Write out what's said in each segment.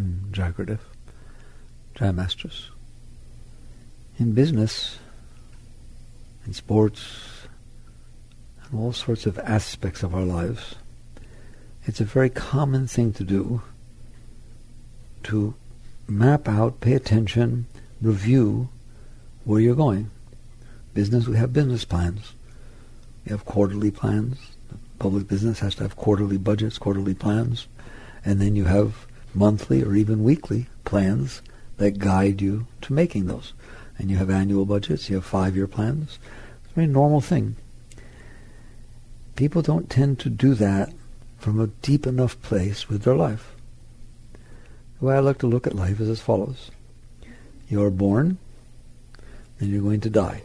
and Jagrative, Jai Masters. In business, in sports, and all sorts of aspects of our lives, it's a very common thing to do to map out, pay attention, review where you're going. Business, we have business plans. We have quarterly plans. Public business has to have quarterly budgets, quarterly plans. And then you have monthly or even weekly plans that guide you to making those. And you have annual budgets, you have 5-year plans. It's a very normal thing. People don't tend to do that from a deep enough place with their life. The way I like to look at life is as follows. You're born, and you're going to die.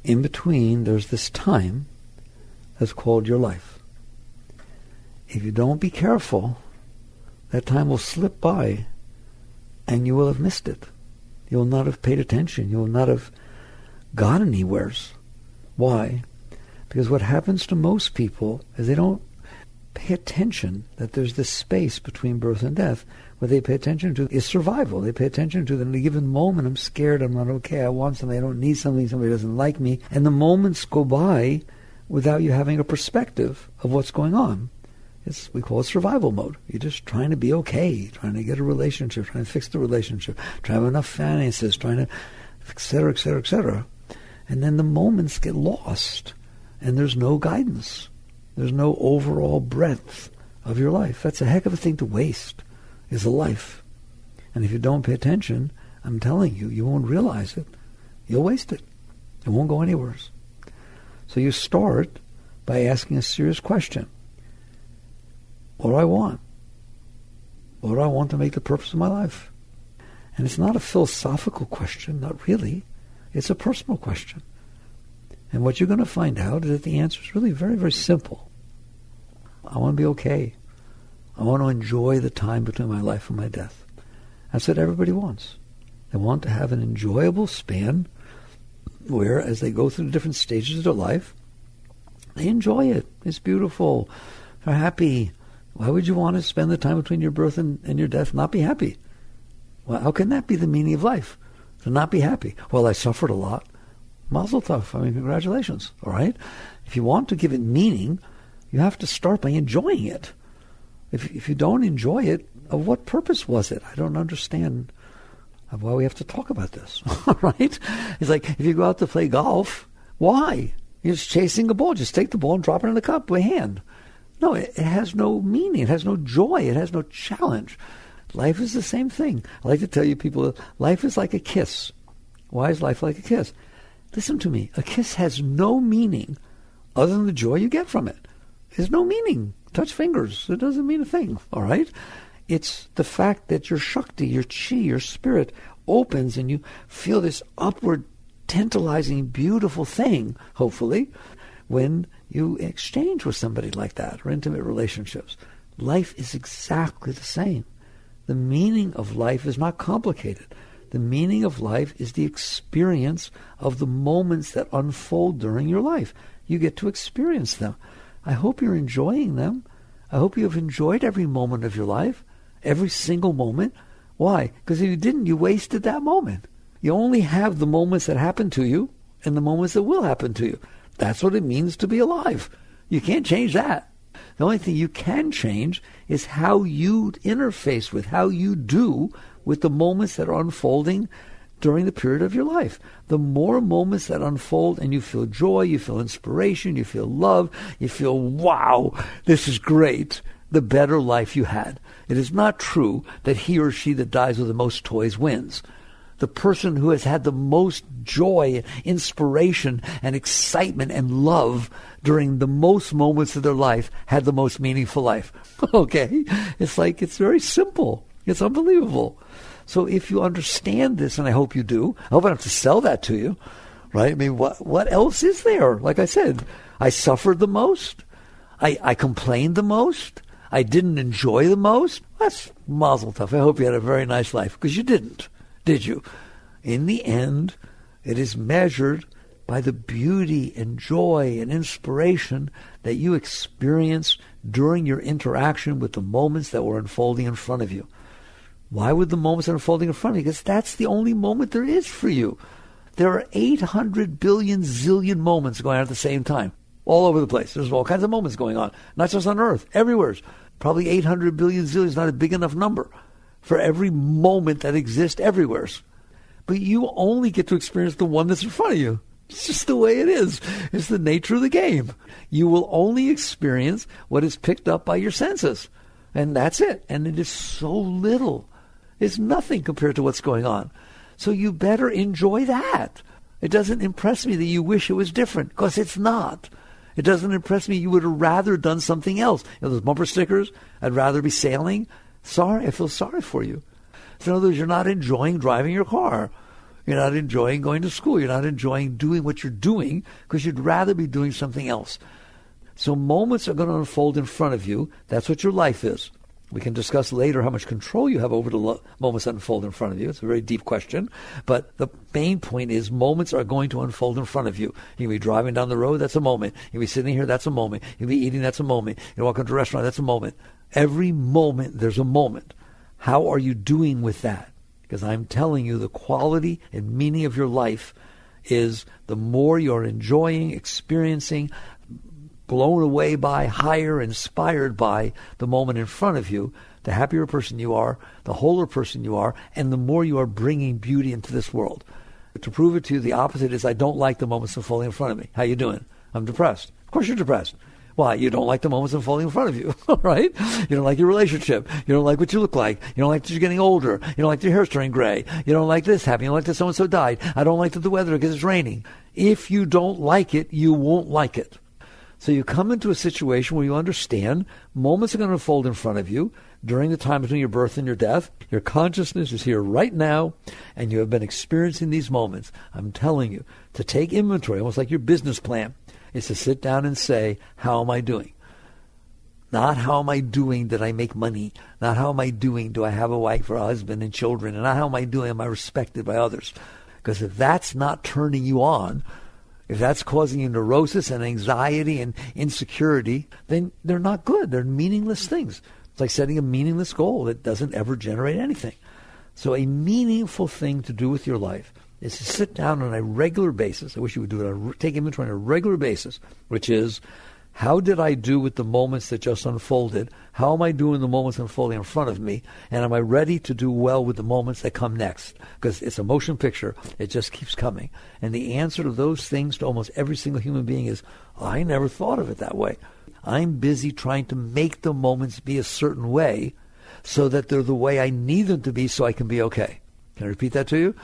In between, there's this time that's called your life. If you don't be careful, that time will slip by, and you will have missed it. You will not have paid attention. You will not have got anywheres. Why? Because what happens to most people is they don't pay attention that there's this space between birth and death. What they pay attention to is survival. They pay attention to that in a given moment, I'm scared, I'm not okay, I want something, I don't need something, somebody doesn't like me. And the moments go by without you having a perspective of what's going on. We call it survival mode. You're just trying to be okay, trying to get a relationship, trying to fix the relationship, trying to have enough finances, trying to, et cetera, et cetera, et cetera. And then the moments get lost, and there's no guidance. There's no overall breadth of your life. That's a heck of a thing to waste, is a life. And if you don't pay attention, I'm telling you, you won't realize it. You'll waste it. It won't go anywhere. So you start by asking a serious question. What do I want? What do I want to make the purpose of my life? And it's not a philosophical question, not really. It's a personal question. And what you're going to find out is that the answer is really very, very simple. I want to be okay. I want to enjoy the time between my life and my death. That's what everybody wants. They want to have an enjoyable span where, as they go through the different stages of their life, they enjoy it. It's beautiful. They're happy. Why would you want to spend the time between your birth and your death and not be happy? Well, how can that be the meaning of life? To not be happy? Well, I suffered a lot. Mazel tov. I mean, congratulations. All right? If you want to give it meaning, you have to start by enjoying it. If you don't enjoy it, of what purpose was it? I don't understand why we have to talk about this. All right? It's like if you go out to play golf, why? You're just chasing a ball. Just take the ball and drop it in the cup by hand. No, it has no meaning. It has no joy. It has no challenge. Life is the same thing. I like to tell you people, life is like a kiss. Why is life like a kiss? Listen to me. A kiss has no meaning other than the joy you get from it. There's no meaning. Touch fingers. It doesn't mean a thing. All right? It's the fact that your Shakti, your Chi, your spirit opens and you feel this upward, tantalizing, beautiful thing, hopefully, when you exchange with somebody like that or intimate relationships. Life is exactly the same. The meaning of life is not complicated. The meaning of life is the experience of the moments that unfold during your life. You get to experience them. I hope you're enjoying them. I hope you have enjoyed every moment of your life, every single moment. Why? Because if you didn't, you wasted that moment. You only have the moments that happen to you and the moments that will happen to you. That's what it means to be alive. You can't change that. The only thing you can change is how you interface with, how you do with the moments that are unfolding during the period of your life. The more moments that unfold and you feel joy, you feel inspiration, you feel love, you feel, wow, this is great, the better life you had. It is not true that he or she that dies with the most toys wins. The person who has had the most joy, inspiration, and excitement and love during the most moments of their life had the most meaningful life. Okay? It's very simple. It's unbelievable. So if you understand this, and I hope you do, I hope I don't have to sell that to you, right? I mean, what else is there? Like I said, I suffered the most. I complained the most. I didn't enjoy the most. That's mazel tov. I hope you had a very nice life, because you didn't. Did you? In the end, it is measured by the beauty and joy and inspiration that you experienced during your interaction with the moments that were unfolding in front of you. Why would the moments unfolding in front of you? Because that's the only moment there is for you. There are 800 billion zillion moments going on at the same time, all over the place. There's all kinds of moments going on, not just on Earth, everywhere. Probably 800 billion zillion is not a big enough number for every moment that exists everywhere. But you only get to experience the one that's in front of you. It's just the way it is. It's the nature of the game. You will only experience what is picked up by your senses. And that's it. And it is so little. It's nothing compared to what's going on. So you better enjoy that. It doesn't impress me that you wish it was different, because it's not. It doesn't impress me you would have rather done something else. Those bumper stickers, I'd rather be sailing. Sorry, I feel sorry for you. So in other words, you're not enjoying driving your car. You're not enjoying going to school. You're not enjoying doing what you're doing because you'd rather be doing something else. So moments are going to unfold in front of you. That's what your life is. We can discuss later how much control you have over the moments that unfold in front of you. It's a very deep question. But the main point is moments are going to unfold in front of you. You can be driving down the road, that's a moment. You can be sitting here, that's a moment. You can be eating, that's a moment. You walk into a restaurant, that's a moment. Every moment, there's a moment. How are you doing with that? Because I'm telling you, the quality and meaning of your life is the more you're enjoying, experiencing, blown away by, higher, inspired by the moment in front of you, the happier person you are, the wholer person you are, and the more you are bringing beauty into this world. To prove it to you, the opposite is I don't like the moments unfolding in front of me. How you doing? I'm depressed. Of course you're depressed. Why? You don't like the moments unfolding in front of you, right? You don't like your relationship. You don't like what you look like. You don't like that you're getting older. You don't like your hair's turning gray. You don't like this happening. You don't like that so-and-so died. I don't like that the weather because it's raining. If you don't like it, you won't like it. So you come into a situation where you understand moments are going to unfold in front of you during the time between your birth and your death. Your consciousness is here right now, and you have been experiencing these moments. I'm telling you, to take inventory, almost like your business plan, is to sit down and say, how am I doing? Not how am I doing, did I make money? Not how am I doing, do I have a wife or a husband and children? And not how am I doing, am I respected by others? Because if that's not turning you on, if that's causing you neurosis and anxiety and insecurity, then they're not good. They're meaningless things. It's like setting a meaningless goal that doesn't ever generate anything. So a meaningful thing to do with your life is to sit down on a regular basis. I wish you would do it. Take inventory on a regular basis, which is, how did I do with the moments that just unfolded? How am I doing the moments unfolding in front of me? And am I ready to do well with the moments that come next? Because it's a motion picture. It just keeps coming. And the answer to those things to almost every single human being is, I never thought of it that way. I'm busy trying to make the moments be a certain way so that they're the way I need them to be so I can be okay. Can I repeat that to you?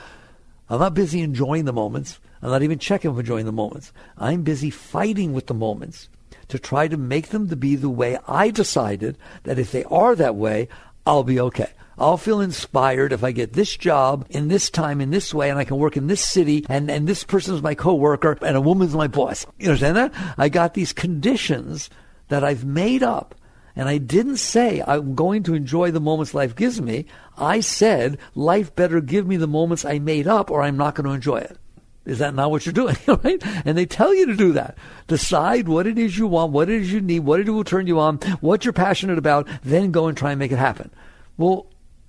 I'm not busy enjoying the moments. I'm not even checking for enjoying the moments. I'm busy fighting with the moments to try to make them to be the way I decided that if they are that way, I'll be okay. I'll feel inspired if I get this job in this time, in this way, and I can work in this city, and this person's my coworker, and a woman's my boss. You understand that? I got these conditions that I've made up. And I didn't say I'm going to enjoy the moments life gives me. I said life better give me the moments I made up or I'm not going to enjoy it. Is that not what you're doing? Right? And they tell you to do that. Decide what it is you want, what it is you need, what it will turn you on, what you're passionate about, then go and try and make it happen. Well,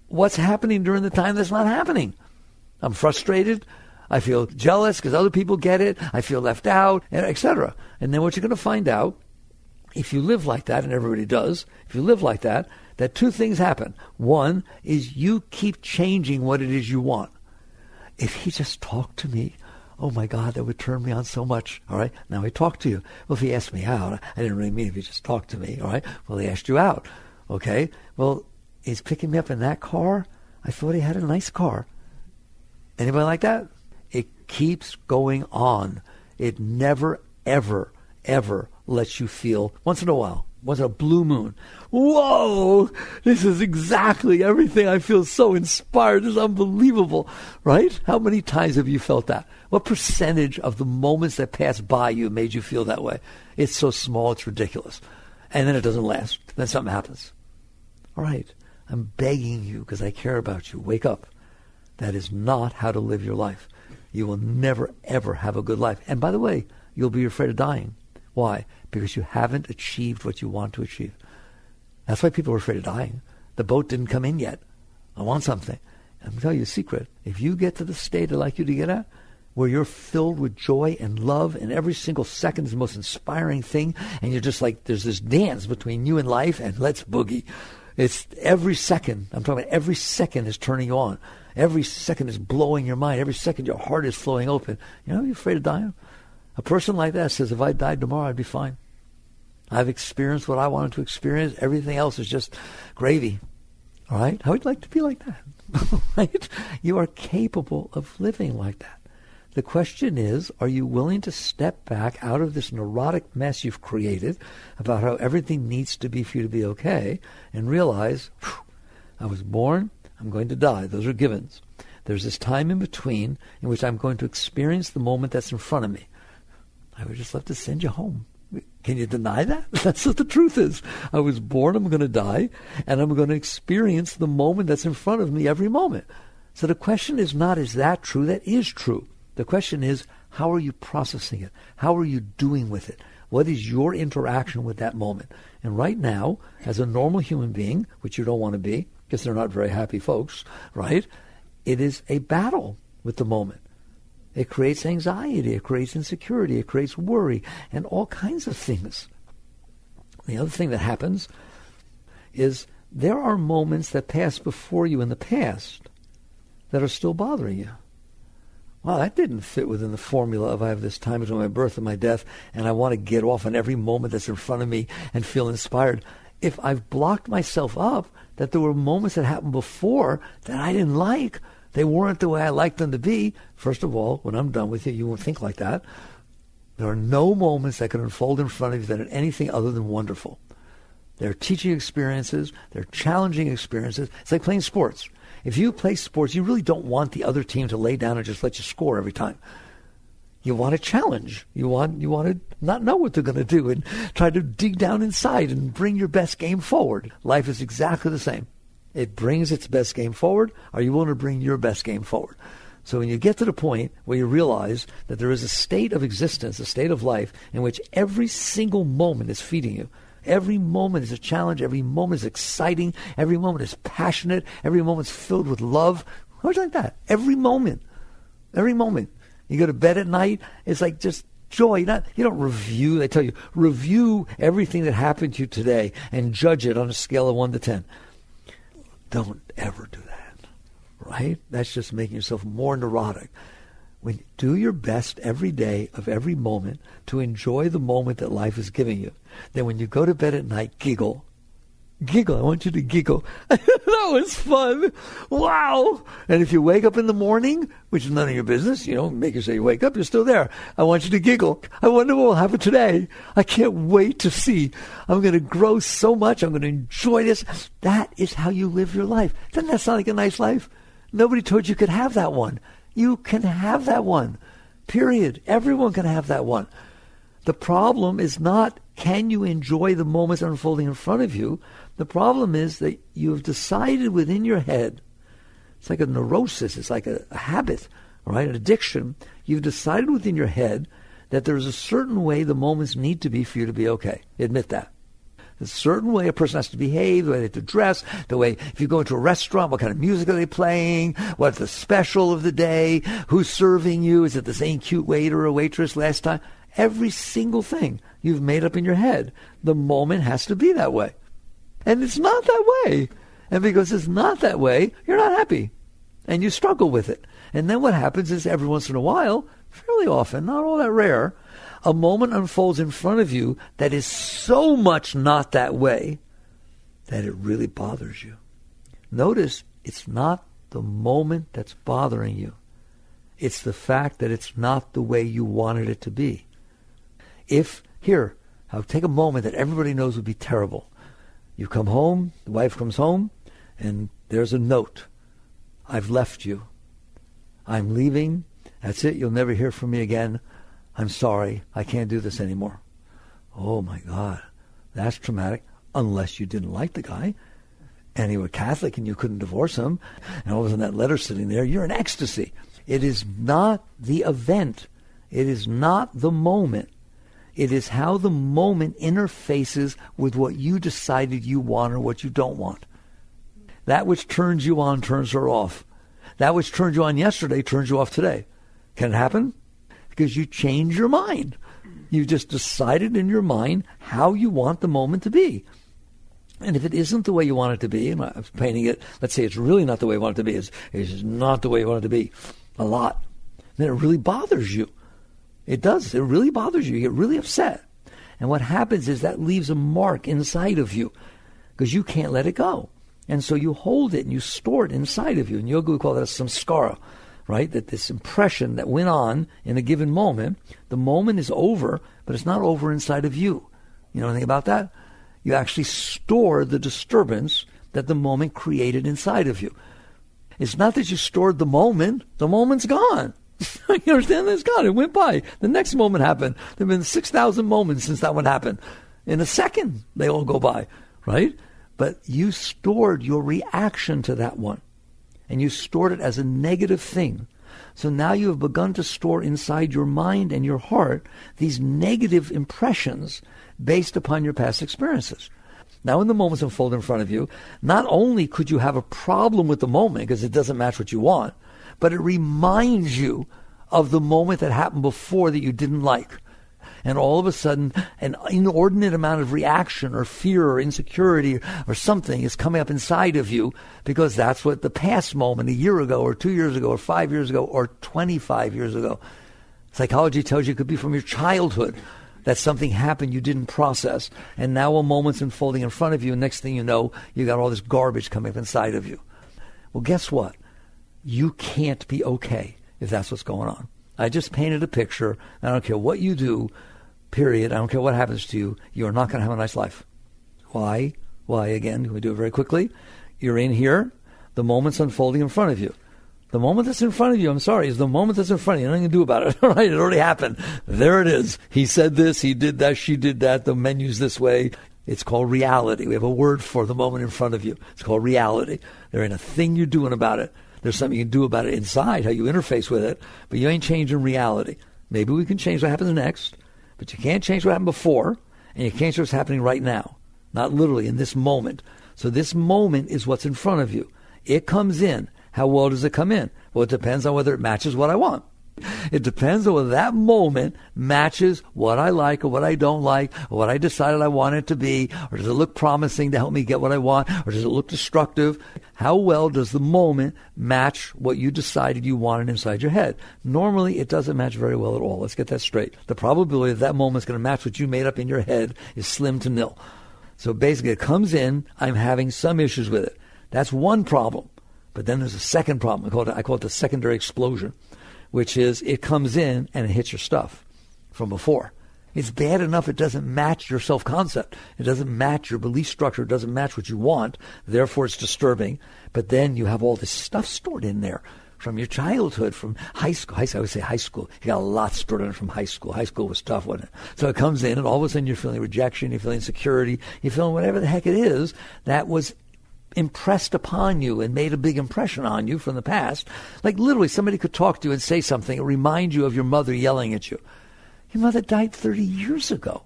what's happening during the time that's not happening? I'm frustrated. I feel jealous because other people get it. I feel left out, etc. And then what you're going to find out, if you live like that, and everybody does, if you live like that, that two things happen. One is you keep changing what it is you want. If he just talked to me, oh my God, that would turn me on so much. All right, now he talked to you. Well, if he asked me out, I didn't really mean if he just talked to me. All right, well, he asked you out. Okay, well, he's picking me up in that car. I thought he had a nice car. Anybody like that? It keeps going on. It never, ever, ever lets you feel, once in a while, once in a blue moon, whoa, this is exactly everything. I feel so inspired. This is unbelievable, right? How many times have you felt that? What percentage of the moments that passed by you made you feel that way? It's so small, it's ridiculous. And then it doesn't last. Then something happens. All right, I'm begging you because I care about you. Wake up. That is not how to live your life. You will never, ever have a good life. And by the way, you'll be afraid of dying. Why? Because you haven't achieved what you want to achieve. That's why people are afraid of dying. The boat didn't come in yet. I want something. I'm going to tell you a secret. If you get to the state I'd like you to get at, where you're filled with joy and love, and every single second is the most inspiring thing, and you're just like, there's this dance between you and life, and let's boogie. It's every second. I'm talking about every second is turning you on. Every second is blowing your mind. Every second your heart is flowing open. You know, you're afraid of dying? A person like that says, if I died tomorrow, I'd be fine. I've experienced what I wanted to experience. Everything else is just gravy. All right? How would you like to be like that? Right? You are capable of living like that. The question is, are you willing to step back out of this neurotic mess you've created about how everything needs to be for you to be okay and realize, I was born, I'm going to die. Those are givens. There's this time in between in which I'm going to experience the moment that's in front of me. I would just love to send you home. Can you deny that? That's what the truth is. I was born, I'm going to die, and I'm going to experience the moment that's in front of me every moment. So the question is not, is that true? That is true. The question is, how are you processing it? How are you doing with it? What is your interaction with that moment? And right now, as a normal human being, which you don't want to be, because they're not very happy folks, right? It is a battle with the moment. It creates anxiety, it creates insecurity, it creates worry, and all kinds of things. The other thing that happens is there are moments that pass before you in the past that are still bothering you. Well, that didn't fit within the formula of I have this time between my birth and my death, and I want to get off on every moment that's in front of me and feel inspired. If I've blocked myself up, that there were moments that happened before that I didn't like, they weren't the way I liked them to be. First of all, when I'm done with you, you won't think like that. There are no moments that can unfold in front of you that are anything other than wonderful. They're teaching experiences. They're challenging experiences. It's like playing sports. If you play sports, you really don't want the other team to lay down and just let you score every time. You want a challenge. You want to not know what they're going to do and try to dig down inside and bring your best game forward. Life is exactly the same. It brings its best game forward. Are you willing to bring your best game forward? So when you get to the point where you realize that there is a state of existence, a state of life, in which every single moment is feeding you, every moment is a challenge, every moment is exciting, every moment is passionate, every moment is filled with love. How would you like that? Every moment. Every moment. You go to bed at night, it's like just joy. You don't review. They tell you, review everything that happened to you today and judge it on a scale of 1 to 10. Don't ever do that, right? That's just making yourself more neurotic. When you do your best every day of every moment to enjoy the moment that life is giving you, then when you go to bed at night, giggle. Giggle. I want you to giggle. That was fun. Wow. And if you wake up in the morning, which is none of your business, make yourself you wake up, you're still there. I want you to giggle. I wonder what will happen today. I can't wait to see. I'm going to grow so much. I'm going to enjoy this. That is how you live your life. Doesn't that sound like a nice life? Nobody told you could have that one. You can have that one. Period. Everyone can have that one. The problem is not, can you enjoy the moments unfolding in front of you? The problem is that you have decided within your head, it's like a neurosis, it's like a habit, right? An addiction. You've decided within your head that there's a certain way the moments need to be for you to be okay. Admit that. There's a certain way a person has to behave, the way they have to dress, the way, if you go into a restaurant, what kind of music are they playing? What's the special of the day? Who's serving you? Is it the same cute waiter or waitress last time? Every single thing you've made up in your head. The moment has to be that way. And it's not that way. And because it's not that way, you're not happy. And you struggle with it. And then what happens is every once in a while, fairly often, not all that rare, a moment unfolds in front of you that is so much not that way that it really bothers you. Notice, it's not the moment that's bothering you. It's the fact that it's not the way you wanted it to be. I'll take a moment that everybody knows would be terrible. You come home, the wife comes home, and there's a note. I've left you. I'm leaving. That's it. You'll never hear from me again. I'm sorry. I can't do this anymore. Oh, my God. That's traumatic, unless you didn't like the guy, and he was Catholic, and you couldn't divorce him, and all of a sudden that letter sitting there, you're in ecstasy. It is not the event. It is not the moment. It is how the moment interfaces with what you decided you want or what you don't want. That which turns you on turns her off. That which turned you on yesterday turns you off today. Can it happen? Because you change your mind. You just decided in your mind how you want the moment to be. And if it isn't the way you want it to be, and I'm painting it, let's say it's really not the way you want it to be, it's not the way you want it to be a lot, then it really bothers you. It does. It really bothers you. You get really upset. And what happens is that leaves a mark inside of you because you can't let it go. And so you hold it and you store it inside of you. In yoga, we call that a samskara, right? That this impression that went on in a given moment, the moment is over, but it's not over inside of you. You know anything about that? You actually store the disturbance that the moment created inside of you. It's not that you stored the moment's gone. You understand? It's gone. It went by. The next moment happened. There have been 6,000 moments since that one happened. In a second, they all go by, right? But you stored your reaction to that one. And you stored it as a negative thing. So now you have begun to store inside your mind and your heart these negative impressions based upon your past experiences. Now when the moments unfold in front of you, not only could you have a problem with the moment because it doesn't match what you want, but it reminds you of the moment that happened before that you didn't like. And all of a sudden, an inordinate amount of reaction or fear or insecurity or something is coming up inside of you because that's what the past moment, a year ago or 2 years ago or 5 years ago or 25 years ago. Psychology tells you it could be from your childhood that something happened you didn't process. And now a moment's unfolding in front of you, and next thing you know, you got all this garbage coming up inside of you. Well, guess what? You can't be okay if that's what's going on. I just painted a picture. I don't care what you do, period. I don't care what happens to you. You're not going to have a nice life. Why? Why, again, can we do it very quickly? You're in here. The moment's unfolding in front of you. The moment that's in front of you, I'm sorry, is the moment that's in front of you. Nothing to do about it. All right, it already happened. There it is. He said this, he did that, she did that, the menu's this way. It's called reality. We have a word for the moment in front of you. It's called reality. There ain't a thing you're doing about it. There's something you can do about it inside, how you interface with it, but you ain't changing reality. Maybe we can change what happens next, but you can't change what happened before, and you can't change what's happening right now. Not literally, in this moment. So this moment is what's in front of you. It comes in. How well does it come in? Well, it depends on whether it matches what I want. It depends on whether that moment matches what I like or what I don't like or what I decided I want it to be, or does it look promising to help me get what I want, or does it look destructive? How well does the moment match what you decided you wanted inside your head? Normally, it doesn't match very well at all. Let's get that straight. The probability that moment's going to match what you made up in your head is slim to nil. So basically, it comes in, I'm having some issues with it. That's one problem. But then there's a second problem. I call it the secondary explosion, which is it comes in and it hits your stuff from before. It's bad enough it doesn't match your self-concept. It doesn't match your belief structure. It doesn't match what you want. Therefore, it's disturbing. But then you have all this stuff stored in there from your childhood, from high school. I would say high school. You got a lot stored in it from high school. High school was tough, wasn't it? So it comes in, and all of a sudden you're feeling rejection, you're feeling insecurity, you're feeling whatever the heck it is that was impressed upon you and made a big impression on you from the past. Like literally somebody could talk to you and say something and remind you of your mother yelling at you. Your mother died 30 years ago.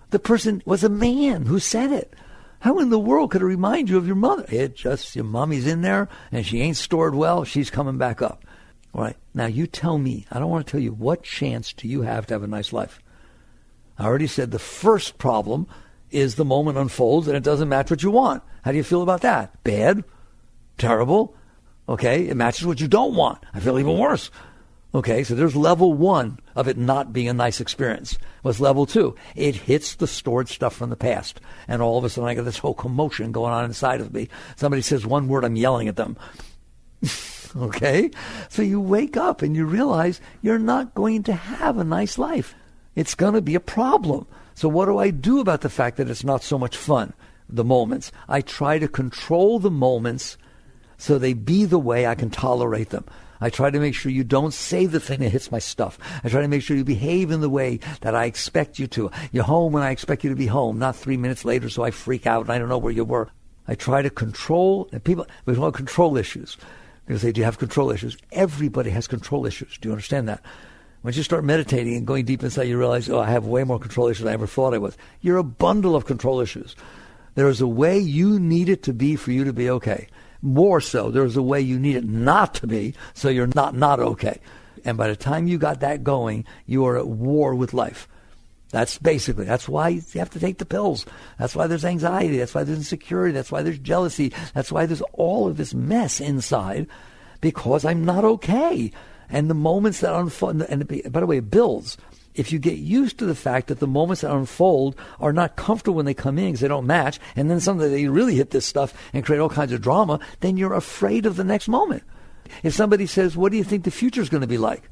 The person was a man who said it. How in the world could it remind you of your mother? It just, your mommy's in there and she ain't stored well. She's coming back up. All right. Now you tell me, I don't want to tell you, what chance do you have to have a nice life? I already said the first problem is the moment unfolds and it doesn't match what you want. How do you feel about that? Bad? Terrible? Okay, it matches what you don't want. I feel even worse. Okay, so there's level one of it not being a nice experience. What's level two? It hits the stored stuff from the past. And all of a sudden I got this whole commotion going on inside of me. Somebody says one word, I'm yelling at them. Okay? So you wake up and you realize you're not going to have a nice life. It's going to be a problem. So what do I do about the fact that it's not so much fun, the moments? I try to control the moments so they be the way I can tolerate them. I try to make sure you don't say the thing that hits my stuff. I try to make sure you behave in the way that I expect you to. You're home when I expect you to be home, not 3 minutes later so I freak out and I don't know where you were. I try to control, and people, we call control issues. People say, do you have control issues? Everybody has control issues. Do you understand that? Once you start meditating and going deep inside, you realize, oh, I have way more control issues than I ever thought I was. You're a bundle of control issues. There is a way you need it to be for you to be okay. More so, there's a way you need it not to be, so you're not okay. And by the time you got that going, you are at war with life. That's why you have to take the pills. That's why there's anxiety. That's why there's insecurity. That's why there's jealousy. That's why there's all of this mess inside, because I'm not okay. And the moments that unfold, and by the way, it builds. If you get used to the fact that the moments that unfold are not comfortable when they come in because they don't match, and then someday they really hit this stuff and create all kinds of drama, then you're afraid of the next moment. If somebody says, what do you think the future is going to be like?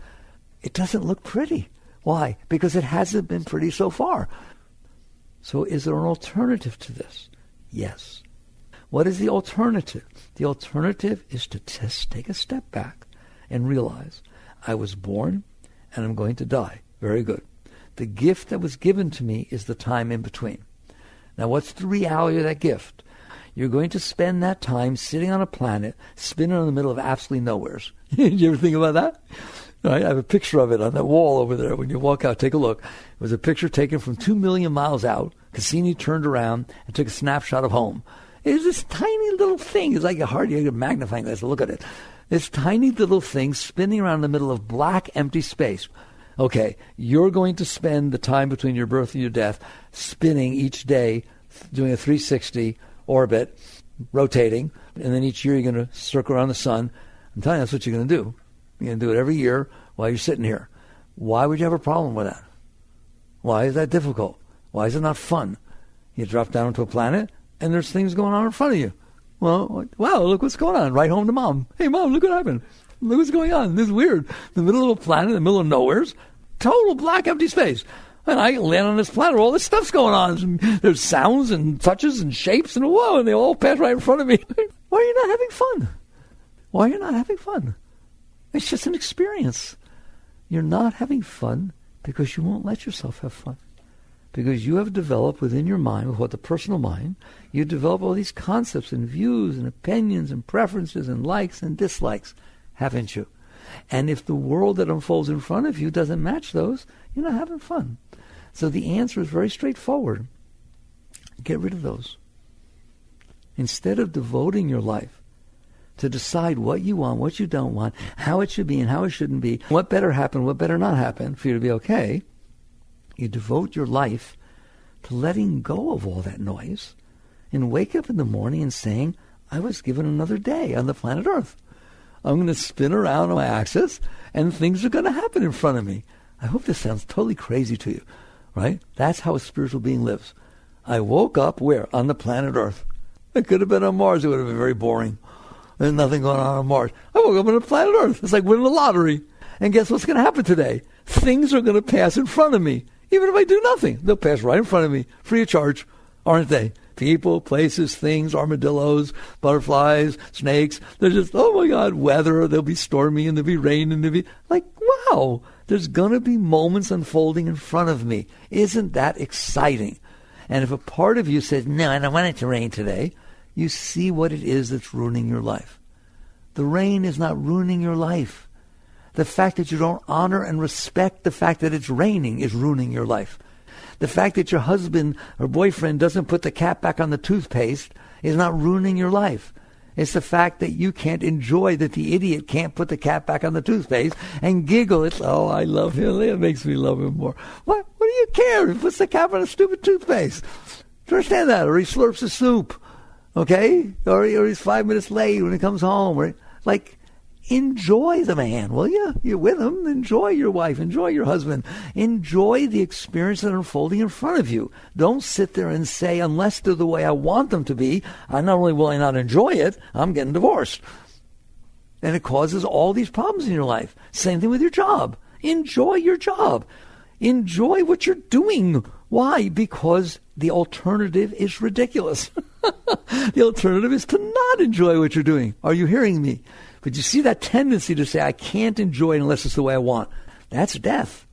It doesn't look pretty. Why? Because it hasn't been pretty so far. So is there an alternative to this? Yes. What is the alternative? The alternative is to just take a step back and realize I was born and I'm going to die. Very good. The gift that was given to me is the time in between. Now, what's the reality of that gift? You're going to spend that time sitting on a planet, spinning in the middle of absolutely nowheres. Did you ever think about that? Right? I have a picture of it on that wall over there. When you walk out, take a look. It was a picture taken from 2 million miles out. Cassini turned around and took a snapshot of home. It's this tiny little thing. It's like a magnifying glass to look at it. This tiny little thing spinning around in the middle of black, empty space. Okay, you're going to spend the time between your birth and your death spinning each day, doing a 360 orbit, rotating, and then each year you're going to circle around the sun. I'm telling you, that's what you're going to do. You're going to do it every year while you're sitting here. Why would you have a problem with that? Why is that difficult? Why is it not fun? You drop down to a planet, and there's things going on in front of you. Well, wow, look what's going on. Right home to Mom. Hey, Mom, look what happened. Look what's going on. This is weird. The middle of a planet, in the middle of nowheres, total black, empty space. And I land on this planet, all this stuff's going on. There's sounds and touches and shapes and whoa, and they all pass right in front of me. Why are you not having fun? Why are you not having fun? It's just an experience. You're not having fun because you won't let yourself have fun. Because you have developed within your mind, with what the personal mind, you develop all these concepts and views and opinions and preferences and likes and dislikes, haven't you? And if the world that unfolds in front of you doesn't match those, you're not having fun. So the answer is very straightforward. Get rid of those. Instead of devoting your life to decide what you want, what you don't want, how it should be and how it shouldn't be, what better happen, what better not happen for you to be okay, you devote your life to letting go of all that noise and wake up in the morning and saying, I was given another day on the planet Earth. I'm going to spin around on my axis and things are going to happen in front of me. I hope this sounds totally crazy to you, right? That's how a spiritual being lives. I woke up where? On the planet Earth. It could have been on Mars. It would have been very boring. There's nothing going on Mars. I woke up on the planet Earth. It's like winning the lottery. And guess what's going to happen today? Things are going to pass in front of me. Even if I do nothing, they'll pass right in front of me, free of charge, aren't they? People, places, things, armadillos, butterflies, snakes. They're just, oh my God, weather. There'll be stormy and there'll be rain and there'll be, like, wow, there's going to be moments unfolding in front of me. Isn't that exciting? And if a part of you says, no, I don't want it to rain today, you see what it is that's ruining your life. The rain is not ruining your life. The fact that you don't honor and respect the fact that it's raining is ruining your life. The fact that your husband or boyfriend doesn't put the cap back on the toothpaste is not ruining your life. It's the fact that you can't enjoy that the idiot can't put the cap back on the toothpaste and giggle. It's, oh, I love him. It makes me love him more. What do you care if he puts the cap on a stupid toothpaste? Do you understand that? Or he slurps his soup, okay? Or he's 5 minutes late when he comes home. Or, like, enjoy the man, will you? You're with him. Enjoy your wife. Enjoy your husband. Enjoy the experience that unfolding in front of you. Don't sit there and say, unless they're the way I want them to be, I not only will I not enjoy it, I'm getting divorced. And it causes all these problems in your life. Same thing with your job. Enjoy your job. Enjoy what you're doing. Why? Because the alternative is ridiculous. The alternative is to not enjoy what you're doing. Are you hearing me? But you see that tendency to say, I can't enjoy it unless it's the way I want. That's death.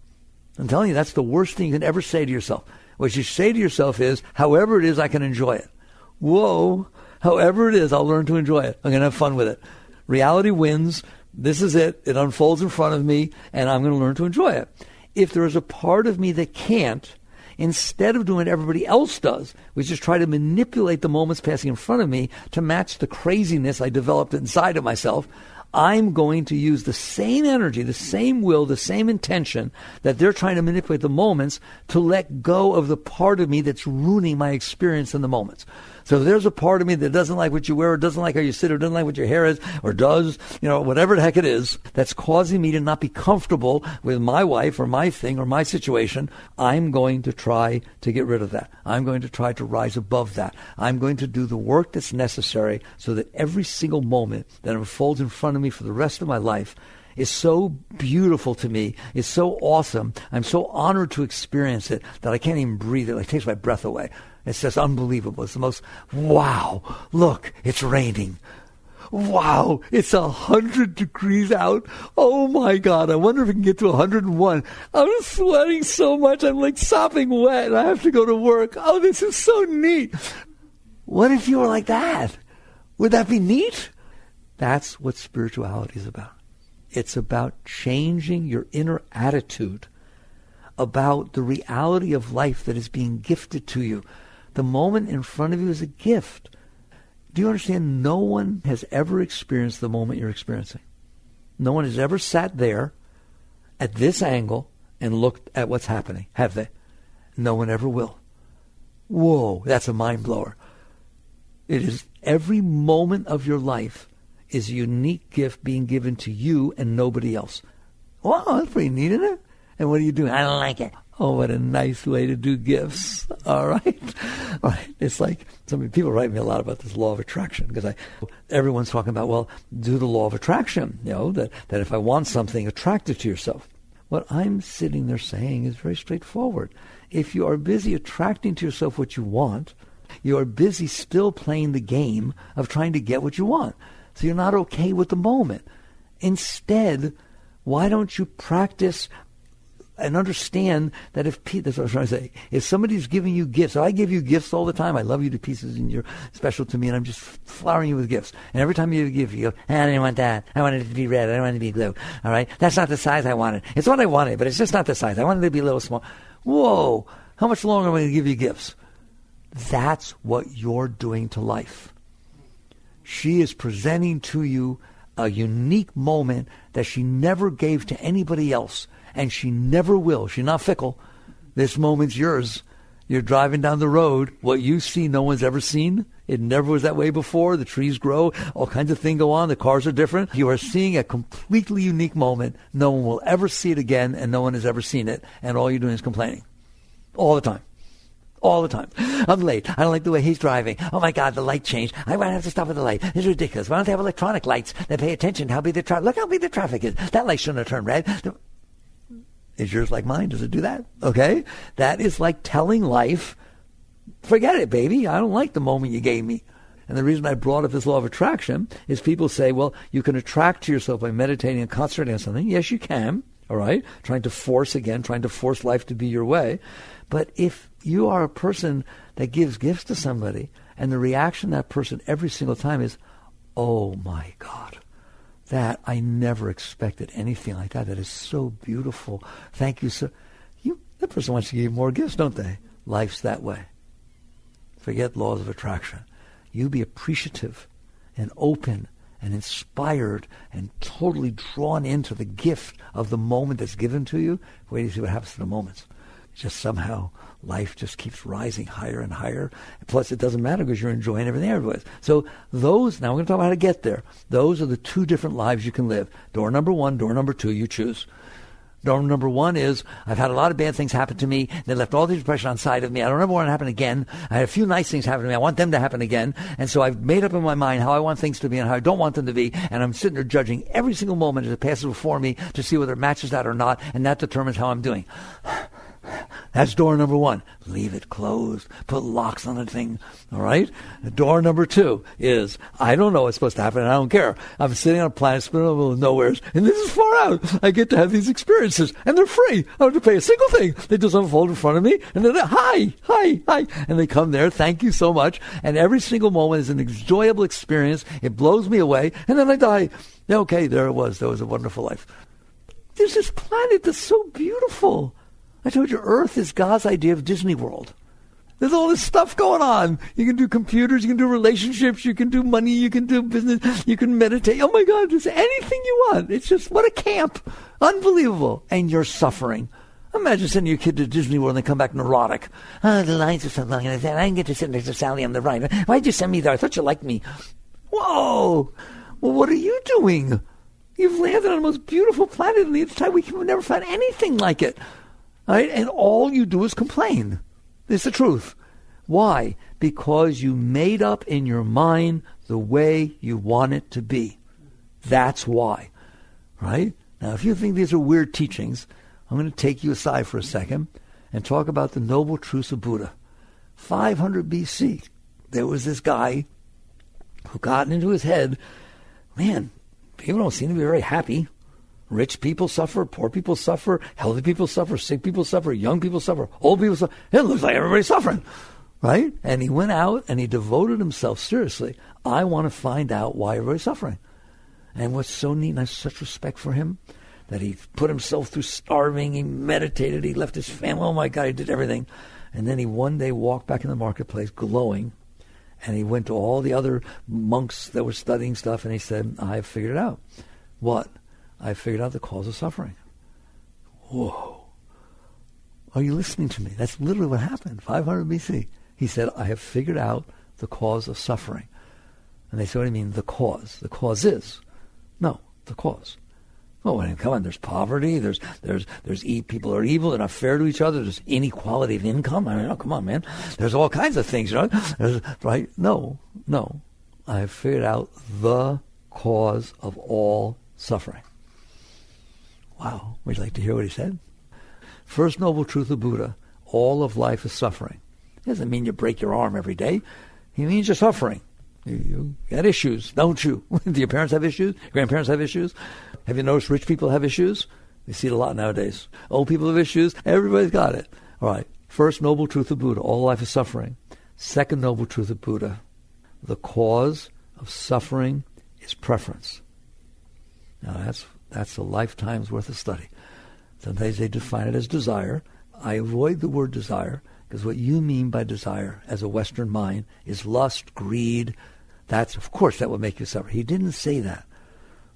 I'm telling you, that's the worst thing you can ever say to yourself. What you say to yourself is, however it is, I can enjoy it. Whoa, however it is, I'll learn to enjoy it. I'm going to have fun with it. Reality wins. This is it. It unfolds in front of me, and I'm going to learn to enjoy it. If there is a part of me that can't, instead of doing what everybody else does, which is try to manipulate the moments passing in front of me to match the craziness I developed inside of myself, I'm going to use the same energy, the same will, the same intention that they're trying to manipulate the moments to let go of the part of me that's ruining my experience in the moments. So if there's a part of me that doesn't like what you wear, or doesn't like how you sit, or doesn't like what your hair is, or does, whatever the heck it is, that's causing me to not be comfortable with my wife or my thing or my situation, I'm going to try to get rid of that. I'm going to try to rise above that. I'm going to do the work that's necessary so that every single moment that unfolds in front of me for the rest of my life is so beautiful to me, is so awesome. I'm so honored to experience it that I can't even breathe. It takes my breath away. It's just unbelievable. It's the most, wow, look, it's raining. Wow, it's 100 degrees out. Oh my God, I wonder if we can get to 101. I'm sweating so much, I'm like sopping wet, and I have to go to work. Oh, this is so neat. What if you were like that? Would that be neat? That's what spirituality is about. It's about changing your inner attitude about the reality of life that is being gifted to you. The moment in front of you is a gift. Do you understand? No one has ever experienced the moment you're experiencing. No one has ever sat there at this angle and looked at what's happening, have they? No one ever will. Whoa, that's a mind blower. It is every moment of your life is a unique gift being given to you and nobody else. Wow, that's pretty neat, isn't it? And what are you doing? I don't like it. Oh, what a nice way to do gifts. All right. All right. It's like people write me a lot about this law of attraction because everyone's talking about, well, do the law of attraction, that if I want something, attract it to yourself. What I'm sitting there saying is very straightforward. If you are busy attracting to yourself what you want, you are busy still playing the game of trying to get what you want. So you're not okay with the moment. Instead, why don't you practice and understand that that's what I'm trying to say. If somebody's giving you gifts, so I give you gifts all the time. I love you to pieces and you're special to me and I'm just flowering you with gifts. And every time you give, you go, I didn't want that. I wanted it to be red. I don't want it to be blue. All right? That's not the size I wanted. It's what I wanted, but it's just not the size. I wanted it to be a little small. Whoa. How much longer am I going to give you gifts? That's what you're doing to life. She is presenting to you a unique moment that she never gave to anybody else. And she never will. She's not fickle. This moment's yours. You're driving down the road. What you see, no one's ever seen. It never was that way before. The trees grow. All kinds of things go on. The cars are different. You are seeing a completely unique moment. No one will ever see it again, and no one has ever seen it. And all you're doing is complaining. All the time. All the time. I'm late. I don't like the way he's driving. Oh my God, the light changed. I might have to stop at the light. It's ridiculous. Why don't they have electronic lights that pay attention to how big the traffic? Look how big the traffic is. That light shouldn't have turned red. Is yours like mine? Does it do that? Okay? That is like telling life, forget it, baby. I don't like the moment you gave me. And the reason I brought up this law of attraction is people say, well, you can attract to yourself by meditating and concentrating on something. Yes, you can. All right? Trying to force life to be your way. But if you are a person that gives gifts to somebody and the reaction of that person every single time is, oh my God, that I never expected anything like that. That is so beautiful. Thank you, sir. That person wants to give you more gifts, don't they? Life's that way. Forget laws of attraction. You be appreciative and open and inspired and totally drawn into the gift of the moment that's given to you. Wait to see what happens to the moments. Just somehow life just keeps rising higher and higher. Plus, it doesn't matter because you're enjoying everything everywhere. So those, now we're going to talk about how to get there. Those are the two different lives you can live. Door number one, door number two, you choose. Door number one is, I've had a lot of bad things happen to me. They left all the depression on side of me. I don't ever want it to happen again. I had a few nice things happen to me. I want them to happen again. And so I've made up in my mind how I want things to be and how I don't want them to be. And I'm sitting there judging every single moment as it passes before me to see whether it matches that or not. And that determines how I'm doing. That's door number one. Leave it closed. Put locks on the thing. All right? Door number two is, I don't know what's supposed to happen, and I don't care. I'm sitting on a planet spinning in the middle of nowhere, and this is far out. I get to have these experiences, and they're free. I don't have to pay a single thing. They just unfold in front of me, and then hi. And they come there. Thank you so much. And every single moment is an enjoyable experience. It blows me away, and then I die. Okay, there it was. That was a wonderful life. There's this planet that's so beautiful. I told you Earth is God's idea of Disney World. There's all this stuff going on. You can do computers, you can do relationships, you can do money, you can do business, you can meditate. Oh my God, there's anything you want. It's just, what a camp. Unbelievable. And you're suffering. Imagine sending your kid to Disney World and they come back neurotic. Oh, the lines are so long. I didn't get to sit next to Sally on the right. Why'd you send me there? I thought you liked me. Whoa. Well, what are you doing? You've landed on the most beautiful planet in the entire week. We've never found anything like it. All right? And all you do is complain. It's the truth. Why? Because you made up in your mind the way you want it to be. That's why. Right? Now, if you think these are weird teachings, I'm going to take you aside for a second and talk about the noble truths of Buddha. 500 BC, there was this guy who got into his head, man, people don't seem to be very happy. Rich people suffer, poor people suffer, healthy people suffer, sick people suffer, young people suffer, old people suffer. It looks like everybody's suffering, right? And he went out and he devoted himself seriously. I want to find out why everybody's suffering. And what's so neat, and I have such respect for him, that he put himself through starving, he meditated, he left his family, oh my God, he did everything. And then he one day walked back in the marketplace glowing, and he went to all the other monks that were studying stuff, and he said, I've figured it out. What? I figured out the cause of suffering. Whoa. Are you listening to me? That's literally what happened, 500 BC. He said, I have figured out the cause of suffering. And they said, what do you mean, the cause? The cause is. No, the cause. Oh, come on, there's poverty, there's people are evil, they're not fair to each other, there's inequality of income. I mean, oh, come on, man. There's all kinds of things, right? No. I have figured out the cause of all suffering. Wow. Would you like to hear what he said? First noble truth of Buddha, all of life is suffering. It doesn't mean you break your arm every day. It means you're suffering. You got issues, don't you? Do your parents have issues? Grandparents have issues? Have you noticed rich people have issues? You see it a lot nowadays. Old people have issues. Everybody's got it. All right. First noble truth of Buddha, all life is suffering. Second noble truth of Buddha, the cause of suffering is preference. Now that's a lifetime's worth of study. Sometimes they define it as desire. I avoid the word desire because what you mean by desire as a Western mind is lust, greed. That's, of course, that will make you suffer. He didn't say that.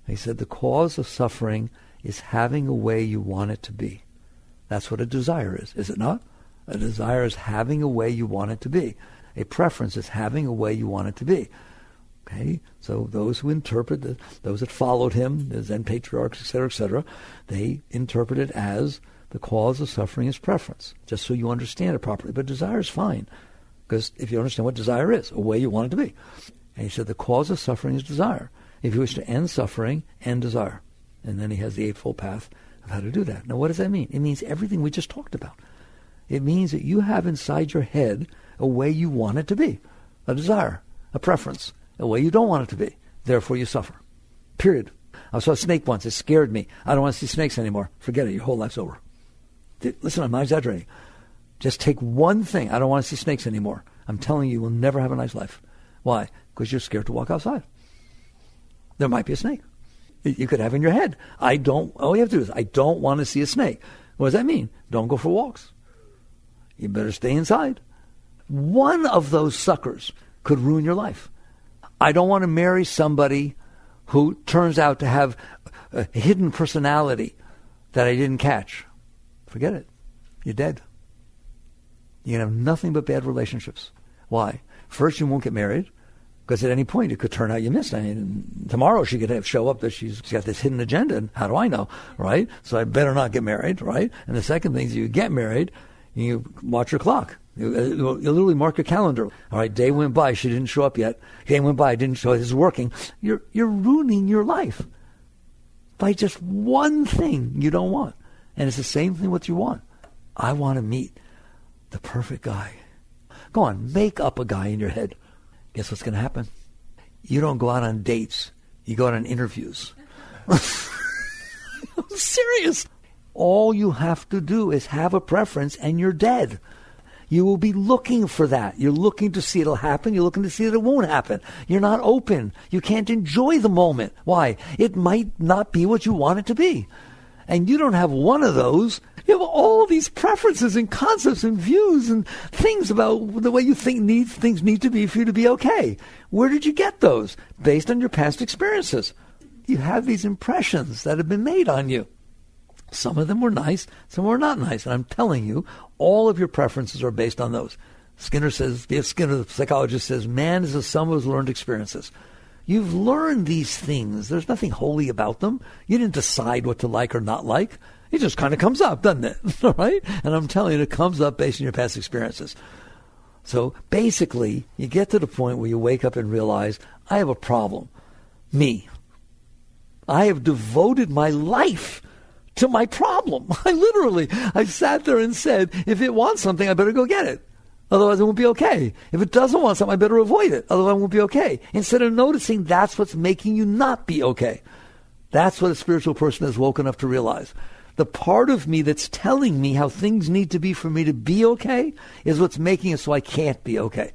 He said the cause of suffering is having a way you want it to be. That's what a desire is it not? A desire is having a way you want it to be. A preference is having a way you want it to be. Okay, so those who interpret, those that followed him, the Zen patriarchs, etc., they interpret it as the cause of suffering is preference, just so you understand it properly. But desire is fine, because if you understand what desire is, a way you want it to be. And he said the cause of suffering is desire. If you wish to end suffering, end desire. And then he has the Eightfold Path of how to do that. Now, what does that mean? It means everything we just talked about. It means that you have inside your head a way you want it to be, a desire, a preference, a way you don't want it to be. Therefore, you suffer. Period. I saw a snake once. It scared me. I don't want to see snakes anymore. Forget it. Your whole life's over. Listen, I'm not exaggerating. Just take one thing. I don't want to see snakes anymore. I'm telling you, you will never have a nice life. Why? Because you're scared to walk outside. There might be a snake. You could have in your head, all you have to do is, I don't want to see a snake. What does that mean? Don't go for walks. You better stay inside. One of those suckers could ruin your life. I don't want to marry somebody who turns out to have a hidden personality that I didn't catch. Forget it. You're dead. You can have nothing but bad relationships. Why? First, you won't get married, because at any point it could turn out you missed. I mean, tomorrow she could show up that she's got this hidden agenda, and how do I know, right? So I better not get married, right? And the second thing is you get married, and you watch your clock. You literally mark your calendar. All right, day went by, she didn't show up yet. Day went by, didn't show. This is working. You're ruining your life by just one thing you don't want. And it's the same thing with you want. I want to meet the perfect guy. Go on, make up a guy in your head. Guess what's going to happen? You don't go out on dates. You go out on interviews. I'm serious. All you have to do is have a preference and you're dead. You will be looking for that. You're looking to see it'll happen. You're looking to see that it won't happen. You're not open. You can't enjoy the moment. Why? It might not be what you want it to be. and you don't have one of those, you have all these preferences and concepts and views and things about the way you think things need to be for you to be okay. Where did you get those? Based on your past experiences. You have these impressions that have been made on you. Some of them were nice, some were not nice. And I'm telling you, all of your preferences are based on those. Skinner, the psychologist, says, man is the sum of his learned experiences. You've learned these things. There's nothing holy about them. You didn't decide what to like or not like. It just kind of comes up, doesn't it? All right? And I'm telling you, it comes up based on your past experiences. So basically, you get to the point where you wake up and realize, I have a problem. Me. I have devoted my life to my problem. I sat there and said, if it wants something, I better go get it. Otherwise, it won't be okay. If it doesn't want something, I better avoid it. Otherwise, it won't be okay. Instead of noticing that's what's making you not be okay. That's what a spiritual person has woken up to realize. The part of me that's telling me how things need to be for me to be okay is what's making it so I can't be okay.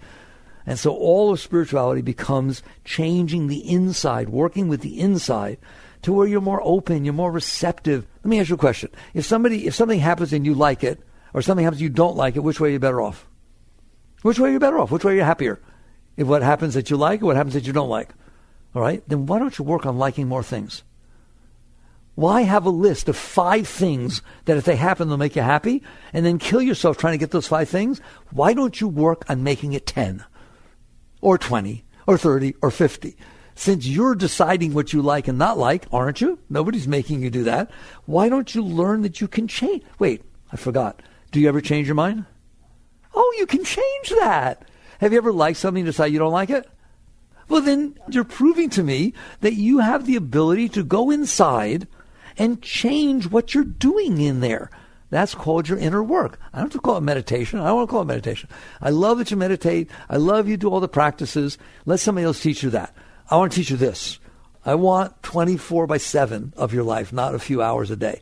And so all of spirituality becomes changing the inside, working with the inside to where you're more open, you're more receptive. Let me ask you a question. If something happens and you like it, or something happens and you don't like it, which way are you better off? Which way are you better off? Which way are you happier? If what happens that you like or what happens that you don't like? All right? Then why don't you work on liking more things? Why have a list of 5 things that if they happen, they'll make you happy, and then kill yourself trying to get those 5 things? Why don't you work on making it 10 or 20 or 30 or 50? Since you're deciding what you like and not like, aren't you? Nobody's making you do that. Why don't you learn that you can change? Wait, I forgot. Do you ever change your mind? Oh, you can change that. Have you ever liked something and decided you don't like it? Well, then you're proving to me that you have the ability to go inside and change what you're doing in there. That's called your inner work. I don't have to call it meditation. I don't want to call it meditation. I love that you meditate. I love you do all the practices. Let somebody else teach you that. I want to teach you this. I want 24/7 of your life, not a few hours a day.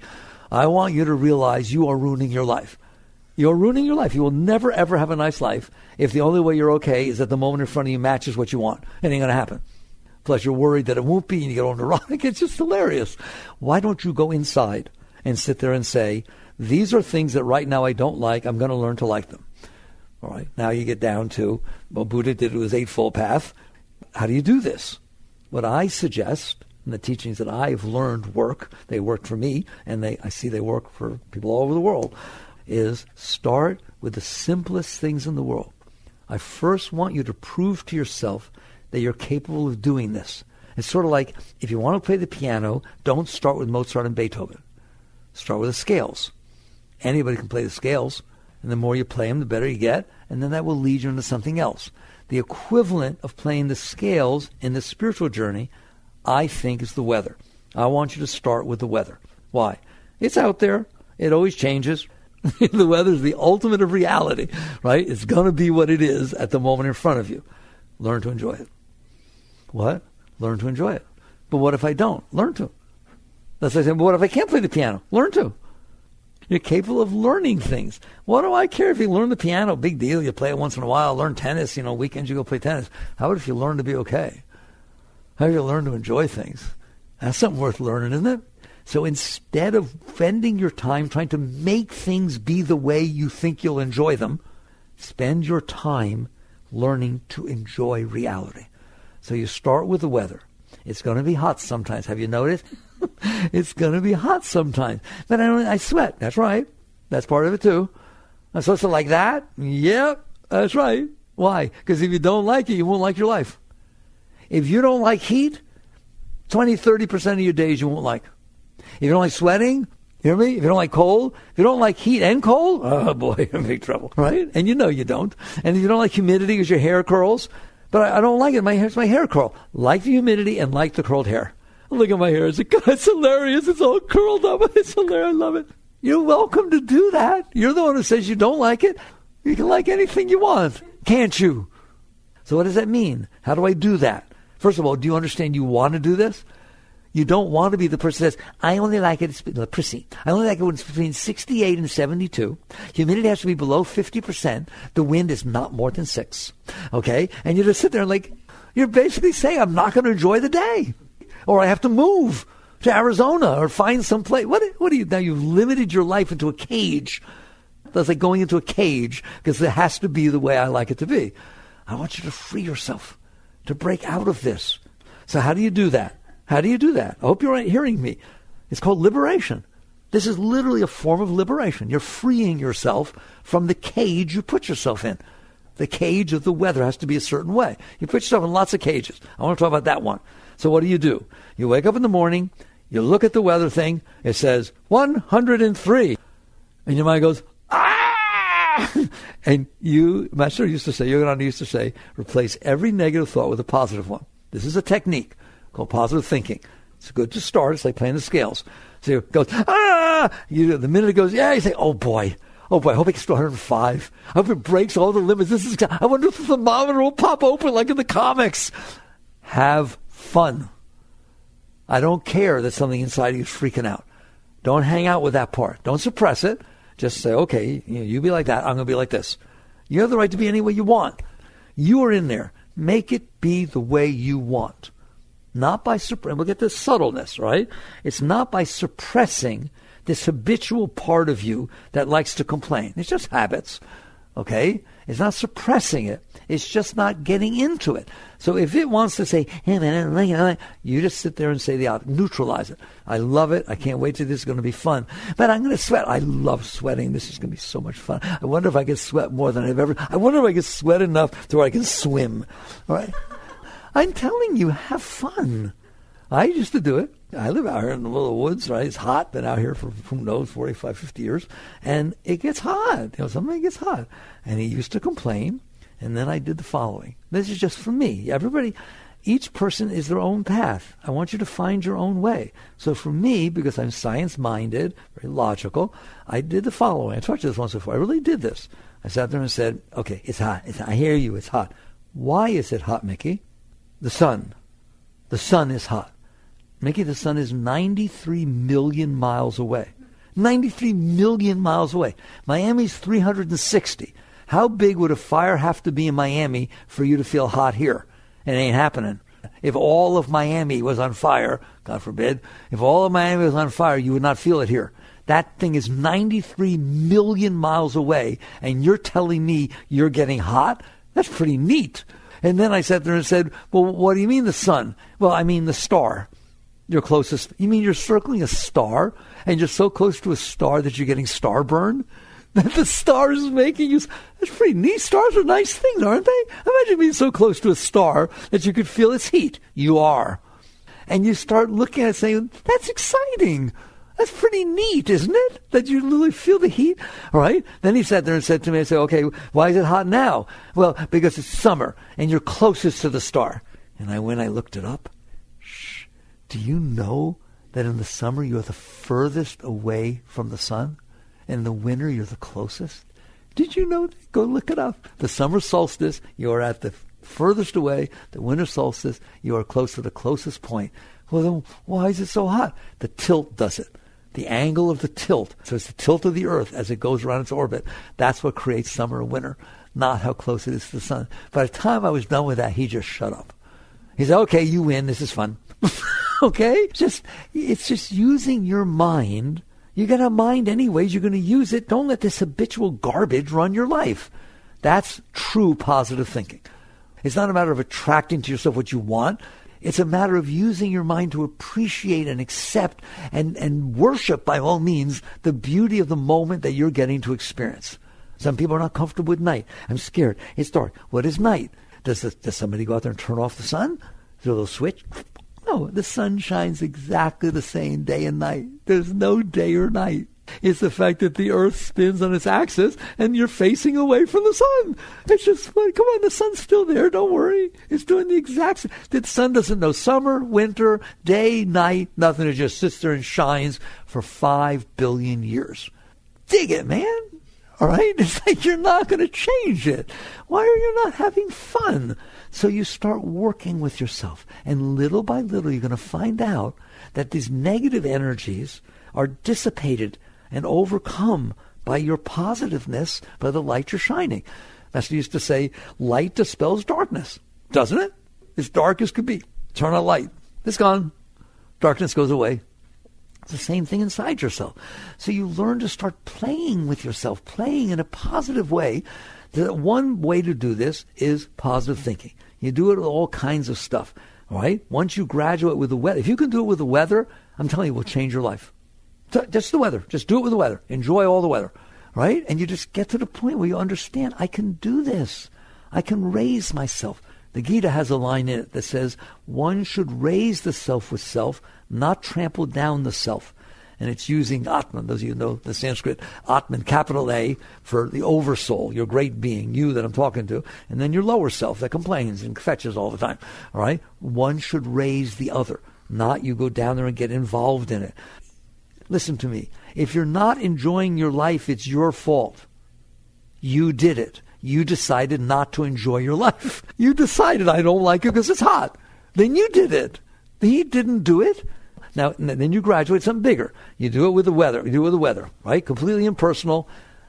I want you to realize you are ruining your life. You're ruining your life. You will never, ever have a nice life if the only way you're okay is that the moment in front of you matches what you want. It ain't going to happen. Plus, you're worried that it won't be, and you get on the wrong. It's just hilarious. Why don't you go inside and sit there and say, these are things that right now I don't like. I'm going to learn to like them. All right. Now you get down to, well, Buddha did it with his Eightfold Path. How do you do this? What I suggest, and the teachings that I've learned work, they work for me, and I see they work for people all over the world, is start with the simplest things in the world. I first want you to prove to yourself that you're capable of doing this. It's sort of like, if you want to play the piano, don't start with Mozart and Beethoven. Start with the scales. Anybody can play the scales, and the more you play them, the better you get, and then that will lead you into something else. The equivalent of playing the scales in the spiritual journey, I think, is the weather. I want you to start with the weather. Why? It's out there. It always changes. The weather is the ultimate of reality, right? It's going to be what it is at the moment in front of you. Learn to enjoy it. What? Learn to enjoy it. But what if I don't? Learn to. That's like saying, but what if I can't play the piano? Learn to. You're capable of learning things. What do I care if you learn the piano? Big deal. You play it once in a while. Learn tennis. Weekends you go play tennis. How about if you learn to be okay? How do you learn to enjoy things? That's something worth learning, isn't it? So instead of spending your time trying to make things be the way you think you'll enjoy them, spend your time learning to enjoy reality. So you start with the weather. It's going to be hot sometimes. Have you noticed? It's going to be hot sometimes. But I sweat. That's right. That's part of it too. I'm supposed to like that? Yep, that's right. Why? Because if you don't like it, you won't like your life. If you don't like heat, 20-30% of your days you won't like. If you don't like sweating, you hear me? If you don't like cold, if you don't like heat and cold, oh boy, you're in big trouble, right? And you know you don't. And if you don't like humidity because your hair curls, but I don't like it, it's my hair curl. Like the humidity and like the curled hair. Look at my hair. It's hilarious. It's all curled up. It's hilarious. I love it. You're welcome to do that. You're the one who says you don't like it. You can like anything you want, can't you? So what does that mean? How do I do that? First of all, do you understand you want to do this? You don't want to be the person that says, I only like it, prissy. I only like it when it's between 68 and 72. Humidity has to be below 50%. The wind is not more than 6. Okay? And you just sit there and you're basically saying, I'm not going to enjoy the day. Or I have to move to Arizona or find some place. What do you, now you've limited your life into a cage. That's like going into a cage because it has to be the way I like it to be. I want you to free yourself, to break out of this. So how do you do that? How do you do that? I hope you're hearing me. It's called liberation. This is literally a form of liberation. You're freeing yourself from the cage you put yourself in. The cage of the weather has to be a certain way. You put yourself in lots of cages. I want to talk about that one. So what do? You wake up in the morning, you look at the weather thing, it says 103. And your mind goes, ah! And Master used to say, replace every negative thought with a positive one. This is a technique called positive thinking. It's good to start. It's like playing the scales. So it goes, ah! The minute it goes, yeah, you say, oh boy, I hope it gets to 105. I hope it breaks all the limits. I wonder if the thermometer will pop open like in the comics. Have fun. I don't care that something inside of you is freaking out. Don't hang out with that part. Don't suppress it. Just say, okay, you be like that. I'm going to be like this. You have the right to be any way you want. You are in there. Make it be the way you want. Not by suppressing. We'll get this subtleness, right? It's not by suppressing this habitual part of you that likes to complain. It's just habits, okay? It's not suppressing it. It's just not getting into it. So if it wants to say, hey man, you just sit there and say the opposite. Neutralize it. I love it. I can't wait till this is going to be fun. But I'm going to sweat. I love sweating. This is going to be so much fun. I wonder if I can sweat more than I've ever. I wonder if I can sweat enough to where I can swim. All right? I'm telling you, have fun. I used to do it. I live out here in the middle of the woods, right? It's hot. Been out here for, who knows, 45, 50 years. And it gets hot. Something gets hot. And he used to complain. And then I did the following. This is just for me. Everybody, each person is their own path. I want you to find your own way. So for me, because I'm science-minded, very logical, I did the following. I taught you this once before. I really did this. I sat there and said, okay, it's hot. I hear you. It's hot. Why is it hot, Mickey? The sun. The sun is hot. Mickey, the sun is 93 million miles away. 93 million miles away. Miami's 360. How big would a fire have to be in Miami for you to feel hot here? It ain't happening. If all of Miami was on fire, God forbid, if all of Miami was on fire, you would not feel it here. That thing is 93 million miles away, and you're telling me you're getting hot? That's pretty neat. And then I sat there and said, well, what do you mean the sun? Well, I mean the star. Your closest. You mean you're circling a star, and you're so close to a star that you're getting star burn? That the star is making you. That's pretty neat. Stars are nice things, aren't they? Imagine being so close to a star that you could feel its heat. You are. And you start looking at it saying, that's exciting. That's pretty neat, isn't it? That you literally feel the heat. All right. Then he sat there and said to me, I said, okay, why is it hot now? Well, because it's summer and you're closest to the star. And I looked it up. Shh. Do you know that in the summer you're the furthest away from the sun? In the winter, you're the closest. Did you know that? Go look it up. The summer solstice, you are at the furthest away. The winter solstice, you are close to the closest point. Well, then why is it so hot? The tilt does it. The angle of the tilt. So it's the tilt of the earth as it goes around its orbit. That's what creates summer and winter, not how close it is to the sun. By the time I was done with that, he just shut up. He said, okay, you win. This is fun. Okay? It's just using your mind. You got a mind anyways. You're going to use it. Don't let this habitual garbage run your life. That's true positive thinking. It's not a matter of attracting to yourself what you want. It's a matter of using your mind to appreciate and accept and worship, by all means, the beauty of the moment that you're getting to experience. Some people are not comfortable with night. I'm scared. It's dark. What is night? Does somebody go out there and turn off the sun? Is there a little switch? No, the sun shines exactly the same day and night. There's no day or night. It's the fact that the earth spins on its axis and you're facing away from the sun. It's just like, come on, the sun's still there. Don't worry. It's doing the exact same. The sun doesn't know summer, winter, day, night, nothing. It just sits there and shines for 5 billion years. Dig it, man. All right? It's like you're not going to change it. Why are you not having fun? So you start working with yourself. And little by little, you're going to find out that these negative energies are dissipated and overcome by your positiveness, by the light you're shining. Master used to say, light dispels darkness. Doesn't it? It's dark as could be. Turn on light. It's gone. Darkness goes away. It's the same thing inside yourself. So you learn to start playing with yourself, playing in a positive way. The one way to do this is positive thinking. You do it with all kinds of stuff, all right? Once you graduate with the weather, if you can do it with the weather, I'm telling you, it will change your life. Just the weather. Just do it with the weather. Enjoy all the weather, right? And you just get to the point where you understand, I can do this. I can raise myself. The Gita has a line in it that says, one should raise the self with self, not trample down the self. And it's using Atman, those of you who know the Sanskrit, Atman, capital A, for the oversoul, your great being, you that I'm talking to, and then your lower self that complains and fetches all the time. All right? One should raise the other, not you go down there and get involved in it. Listen to me. If you're not enjoying your life, it's your fault. You did it. You decided not to enjoy your life. You decided, I don't like it because it's hot. Then you did it. He didn't do it. Now, then you graduate something bigger. You do it with the weather. You do it with the weather, right? Completely impersonal.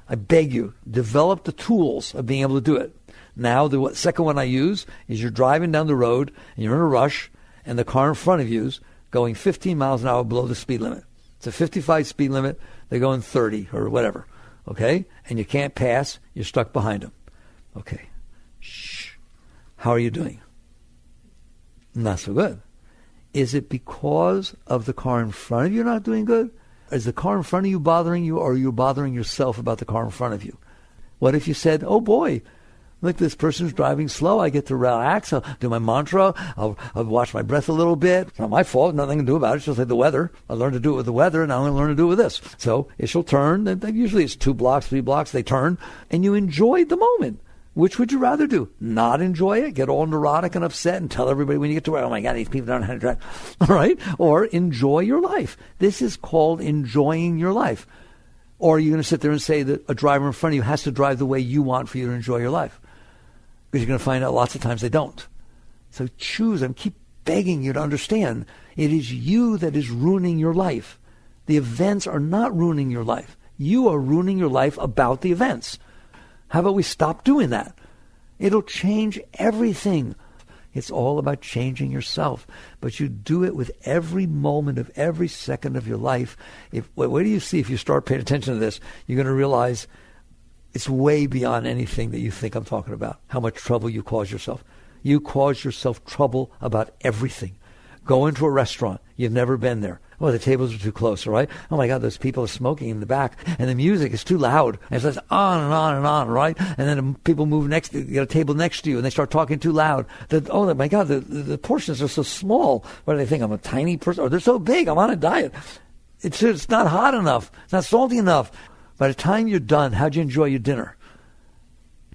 I beg you, develop the tools of being able to do it. Now, the second one I use is you're driving down the road and you're in a rush and the car in front of you is going 15 miles an hour below the speed limit. It's a 55 speed limit. They're going 30 or whatever, okay? And you can't pass. You're stuck behind them. Okay. Shh. How are you doing? Not so good. Is it because of the car in front of you not doing good? Is the car in front of you bothering you, or are you bothering yourself about the car in front of you? What if you said, oh boy, look, this person's driving slow. I get to relax. I'll do my mantra. I'll watch my breath a little bit. It's not my fault. Nothing to do about it. It's just like the weather. I learned to do it with the weather, and now I'm going to learn to do it with this. So she'll turn. And usually it's 2 blocks, 3 blocks. They turn, and you enjoyed the moment. Which would you rather do? Not enjoy it, get all neurotic and upset and tell everybody when you get to where, oh my God, these people don't know how to drive. All right? Or enjoy your life. This is called enjoying your life. Or are you going to sit there and say that a driver in front of you has to drive the way you want for you to enjoy your life? Because you're going to find out lots of times they don't. So choose and keep begging you to understand. It is you that is ruining your life. The events are not ruining your life. You are ruining your life about the events. How about we stop doing that? It'll change everything. It's all about changing yourself. But you do it with every moment of every second of your life. What do you see if you start paying attention to this? You're going to realize it's way beyond anything that you think I'm talking about, how much trouble you cause yourself. You cause yourself trouble about everything. Go into a restaurant. You've never been there. Oh, the tables are too close, all right? Oh, my God, those people are smoking in the back, and the music is too loud. And it says on and on and on, right? And then people move next to you, get a table next to you, and they start talking too loud. Oh, my God, the portions are so small. What do they think? I'm a tiny person? Or they're so big. I'm on a diet. It's not hot enough. It's not salty enough. By the time you're done, how'd you enjoy your dinner?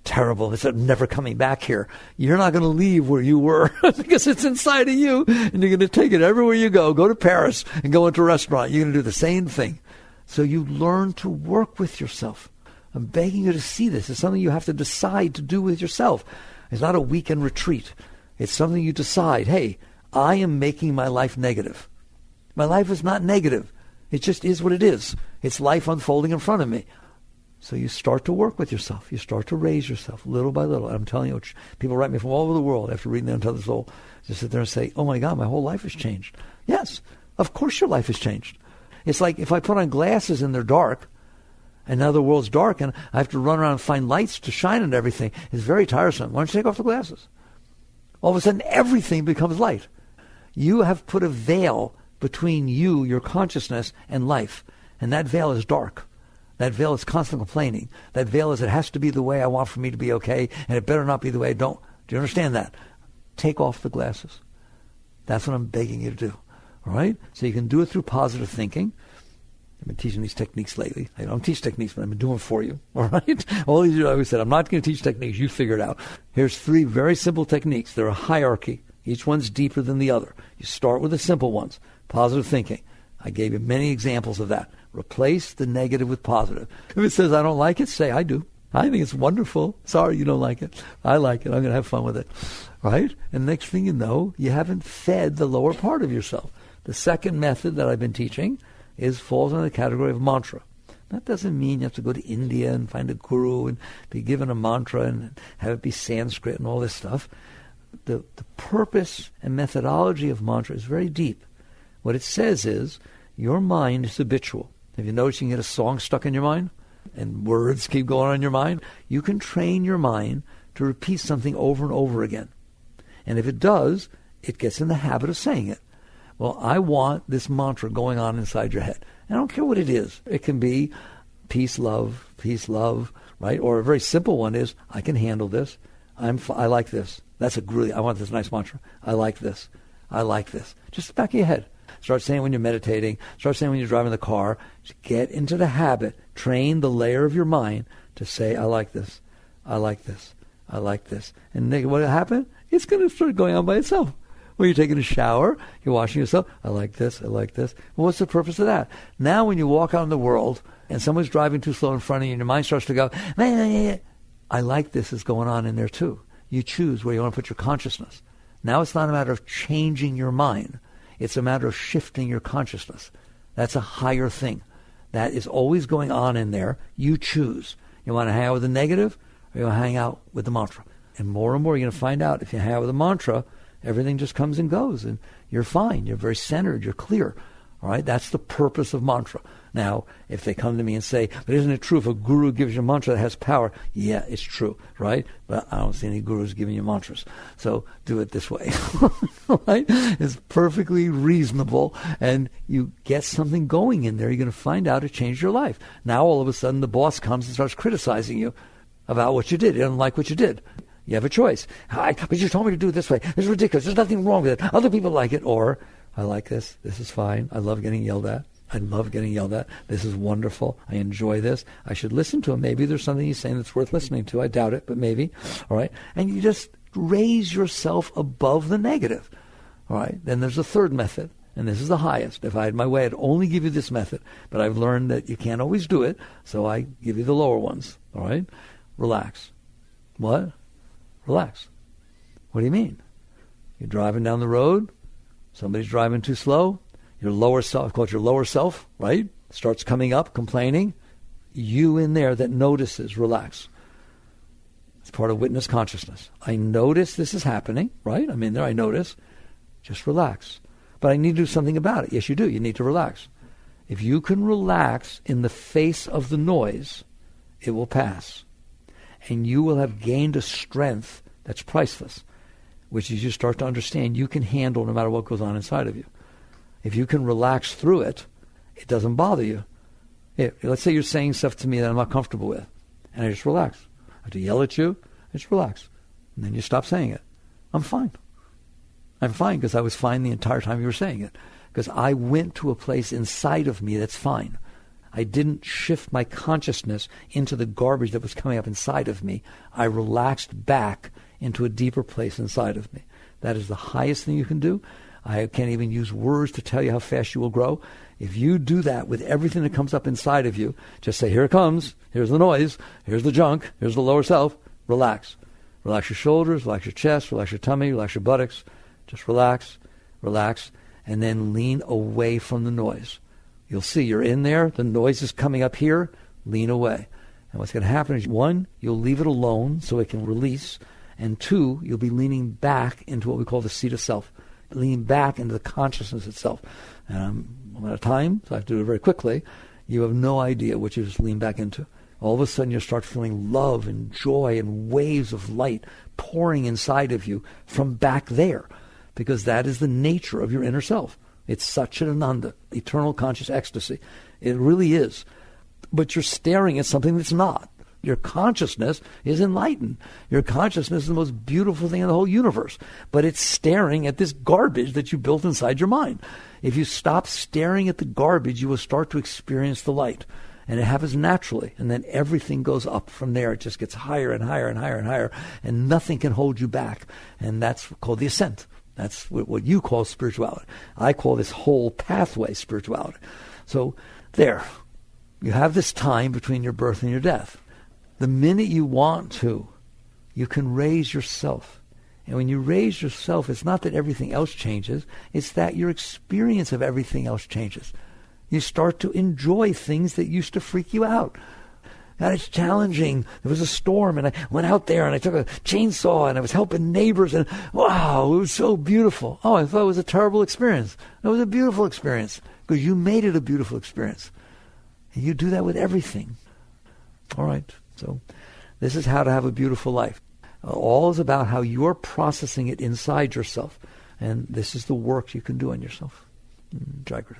Terrible. It's never coming back here. You're not going to leave where you were because it's inside of you, and you're going to take it everywhere you go. Go to Paris and go into a restaurant. You're going to do the same thing. So you learn to work with yourself. I'm begging you to see this. It's something you have to decide to do with yourself. It's not a weekend retreat. It's something you decide, hey, I am making my life negative. My life is not negative. It just is what it is. It's life unfolding in front of me. So you start to work with yourself. You start to raise yourself little by little. I'm telling you, people write me from all over the world after reading the Unto the Soul. Just sit there and say, oh my God, my whole life has changed. Yes, of course your life has changed. It's like if I put on glasses and they're dark, and now the world's dark, and I have to run around and find lights to shine on everything. It's very tiresome. Why don't you take off the glasses? All of a sudden, everything becomes light. You have put a veil between you, your consciousness, and life, and that veil is dark. That veil is constant complaining. That veil is it has to be the way I want for me to be okay, and it better not be the way I don't. Do you understand that? Take off the glasses. That's what I'm begging you to do. All right? So you can do it through positive thinking. I've been teaching these techniques lately. I don't teach techniques, but I've been doing it for you. All right? All these years I always said, I'm not going to teach techniques. You figure it out. Here's 3 very simple techniques. They're a hierarchy. Each one's deeper than the other. You start with the simple ones. Positive thinking. I gave you many examples of that. Replace the negative with positive. If it says I don't like it, say I do. I think it's wonderful. Sorry you don't like it. I like it. I'm going to have fun with it. Right? And next thing you know, you haven't fed the lower part of yourself. The second method that I've been teaching falls under the category of mantra. That doesn't mean you have to go to India and find a guru and be given a mantra and have it be Sanskrit and all this stuff. The purpose and methodology of mantra is very deep. What it says is, Your mind is habitual. Have you noticed you can get a song stuck in your mind and words keep going on in your mind? You can train your mind to repeat something over and over again. And if it does, it gets in the habit of saying it. Well, I want this mantra going on inside your head. And I don't care what it is. It can be peace, love, right? Or a very simple one is, I can handle this. I like this. That's I want this nice mantra. I like this. I like this. Just back of your head. Start saying when you're meditating. Start saying when you're driving the car. Just get into the habit. Train the layer of your mind to say, I like this. I like this. I like this. And what will happen? It's going to start going on by itself. When you're taking a shower, you're washing yourself. I like this. I like this. Well, what's the purpose of that? Now when you walk out in the world and someone's driving too slow in front of you and your mind starts to go, I like this is going on in there too. You choose where you want to put your consciousness. Now it's not a matter of changing your mind. It's a matter of shifting your consciousness. That's a higher thing. That is always going on in there. You choose. You want to hang out with the negative or you want to hang out with the mantra. And more you're going to find out if you hang out with the mantra, everything just comes and goes and you're fine. You're very centered. You're clear. All right? That's the purpose of mantra. Now, if they come to me and say, but isn't it true if a guru gives you a mantra that has power? Yeah, it's true, right? But I don't see any gurus giving you mantras. So do it this way, right? It's perfectly reasonable, and you get something going in there. You're going to find out it changed your life. Now, all of a sudden, the boss comes and starts criticizing you about what you did. He doesn't like what you did. You have a choice. But you told me to do it this way. It's ridiculous. There's nothing wrong with it. Other people like it. Or, I like this. This is fine. I love getting yelled at. I love getting yelled at. This is wonderful. I enjoy this. I should listen to him. Maybe there's something he's saying that's worth listening to. I doubt it, but maybe. All right? And you just raise yourself above the negative. All right? Then there's a third method, and this is the highest. If I had my way, I'd only give you this method, but I've learned that you can't always do it, so I give you the lower ones. All right? Relax. What? Relax. What do you mean? You're driving down the road. Somebody's driving too slow. Your lower self, called your lower self, right? Starts coming up, complaining. You in there that notices, relax. It's part of witness consciousness. I notice this is happening, right? I'm in there, I notice. Just relax. But I need to do something about it. Yes, you do. You need to relax. If you can relax in the face of the noise, it will pass. And you will have gained a strength that's priceless, which is you start to understand you can handle no matter what goes on inside of you. If you can relax through it, it doesn't bother you. Let's say you're saying stuff to me that I'm not comfortable with, and I just relax. I have to yell at you, I just relax. And then you stop saying it. I'm fine. I'm fine because I was fine the entire time you were saying it. Because I went to a place inside of me that's fine. I didn't shift my consciousness into the garbage that was coming up inside of me. I relaxed back into a deeper place inside of me. That is the highest thing you can do. I can't even use words to tell you how fast you will grow. If you do that with everything that comes up inside of you, just say, here it comes, here's the noise, here's the junk, here's the lower self, relax. Relax your shoulders, relax your chest, relax your tummy, relax your buttocks. Just relax, relax, and then lean away from the noise. You'll see you're in there, the noise is coming up here, lean away. And what's going to happen is, one, you'll leave it alone so it can release, and two, you'll be leaning back into what we call the seat of self. Lean back into the consciousness itself. And I'm out of time, so I have to do it very quickly. You have no idea what you just lean back into. All of a sudden you start feeling love and joy and waves of light pouring inside of you from back there, because that is the nature of your inner self. It's such an ananda, eternal conscious ecstasy. It really is. But you're staring at something that's not. Your consciousness is enlightened. Your consciousness is the most beautiful thing in the whole universe. But it's staring at this garbage that you built inside your mind. If you stop staring at the garbage, you will start to experience the light. And it happens naturally. And then everything goes up from there. It just gets higher and higher and higher and higher. And nothing can hold you back. And that's called the ascent. That's what you call spirituality. I call this whole pathway spirituality. So there. You have this time between your birth and your death. The minute you want to, you can raise yourself. And when you raise yourself, it's not that everything else changes. It's that your experience of everything else changes. You start to enjoy things that used to freak you out. God, it's challenging. There was a storm, and I went out there, and I took a chainsaw, and I was helping neighbors, and wow, it was so beautiful. Oh, I thought it was a terrible experience. It was a beautiful experience. because you made it a beautiful experience. And you do that with everything. All right, so this is how to have a beautiful life. All is about how you're processing it inside yourself. And this is the work you can do on yourself. Jagrata.